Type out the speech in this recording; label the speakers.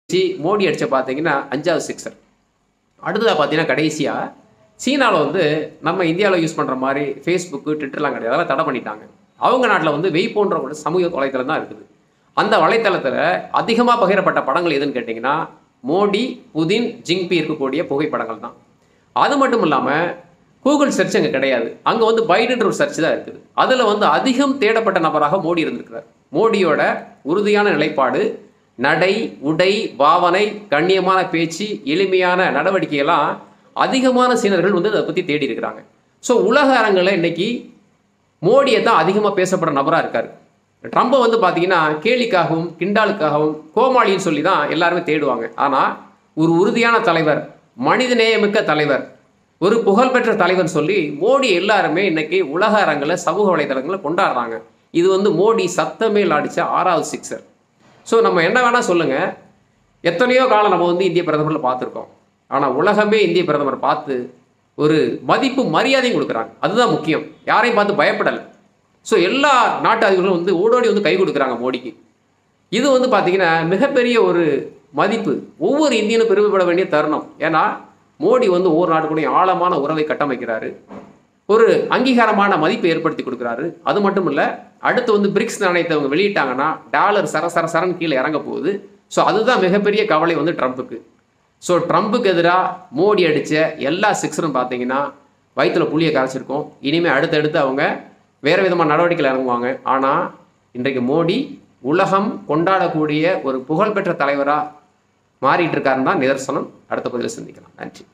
Speaker 1: மோடி அடிச்ச பார்த்தீங்கன்னா 5வது சிக்ஸர். அடுத்ததாக பார்த்தீங்கன்னா கடைசியாக சீனாவில் வந்து நம்ம இந்தியாவில் யூஸ் பண்ணுற மாதிரி ஃபேஸ்புக்கு ட்விட்டர்லாம் கிடையாது, அதெல்லாம் தடை பண்ணிட்டாங்க. அவங்க நாட்டில் வந்து வெய்போன்ற ஒரு சமூக வலைத்தளம் தான் இருக்குது. அந்த வலைத்தளத்தில் அதிகமாக பகிரப்பட்ட படங்கள் எதுன்னு கேட்டிங்கன்னா மோடி, புதின், ஜிங்பி இருக்கக்கூடிய புகைப்படங்கள் தான். அது மட்டும் இல்லாமல் கூகுள் சர்ச் அங்கே கிடையாது, அங்கே வந்து பைடுன்ற ஒரு சர்ச் தான் இருக்குது. அதில் வந்து அதிகம் தேடப்பட்ட நபராக மோடி இருந்திருக்கிறார். மோடியோட உறுதியான நிலைப்பாடு, நடை, உடை, பாவனை, கண்ணியமான பேச்சு, எளிமையான நடவடிக்கையெல்லாம் அதிகமான சீனர்கள் வந்து அதை பற்றி தேடி இருக்கிறாங்க. ஸோ உலக அரங்கில் இன்னைக்கு மோடியை தான் அதிகமாக பேசப்படுற நபராக இருக்கார். ட்ரம்பை வந்து பார்த்தீங்கன்னா கேலிக்காகவும் கிண்டாலுக்காகவும் கோமாளின்னு சொல்லி தான் எல்லாருமே தேடுவாங்க. ஆனால் ஒரு உறுதியான தலைவர், மனிதநேயமிக்க தலைவர், ஒரு புகழ்பெற்ற தலைவர் சொல்லி மோடி எல்லாருமே இன்னைக்கு உலக அரங்கில் சமூக வலைதளங்களில் கொண்டாடுறாங்க. இது வந்து மோடி சத்தமேல் அடித்த 6வது சிக்ஸர். ஸோ நம்ம என்ன வேணால் சொல்லுங்கள், எத்தனையோ காலம் நம்ம வந்து இந்திய பிரதமரில் பார்த்துருக்கோம். ஆனால் உலகமே இந்திய பிரதமர் பார்த்து ஒரு மதிப்பு மரியாதையும் கொடுக்குறாங்க. அதுதான் முக்கியம். யாரையும் பார்த்து பயப்படலை. ஸோ எல்லா நாட்டு அதிபர்களும் வந்து ஓடோடி வந்து கை கொடுக்குறாங்க மோடிக்கு. இது வந்து பார்த்திங்கன்னா மிகப்பெரிய ஒரு மதிப்பு, ஒவ்வொரு இந்தியனும் பெருமைப்பட வேண்டிய தருணம். ஏன்னா மோடி வந்து ஒவ்வொரு நாட்டு கூட ஆழமான உறவை கட்டமைக்கிறாரு, ஒரு அங்கீகாரமான மதிப்பை ஏற்படுத்தி கொடுக்குறாரு. அது மட்டும் இல்லை, அடுத்து வந்து பிரிக்ஸ் நாணயத்தை அவங்க வெளியிட்டாங்கன்னா டாலர் சரன்னு கீழே இறங்க போகுது. ஸோ அதுதான் மிகப்பெரிய கவலை வந்து ட்ரம்ப்புக்கு. ஸோ ட்ரம்ப்புக்கு எதிராக மோடி அடித்த எல்லா சிக்ஸரும் பார்த்தீங்கன்னா வயிற்றில் புளியை கரைச்சிருக்கோம். இனிமேல் அடுத்தடுத்து அவங்க வேறு விதமான நடவடிக்கைகள் இறங்குவாங்க. ஆனால் இன்றைக்கு மோடி உலகம் கொண்டாடக்கூடிய ஒரு புகழ்பெற்ற தலைவராக மாறிட்டு இருக்காருன்னு தான் நிதர்சனம். அடுத்த பதிவில் சந்திக்கலாம். நன்றி.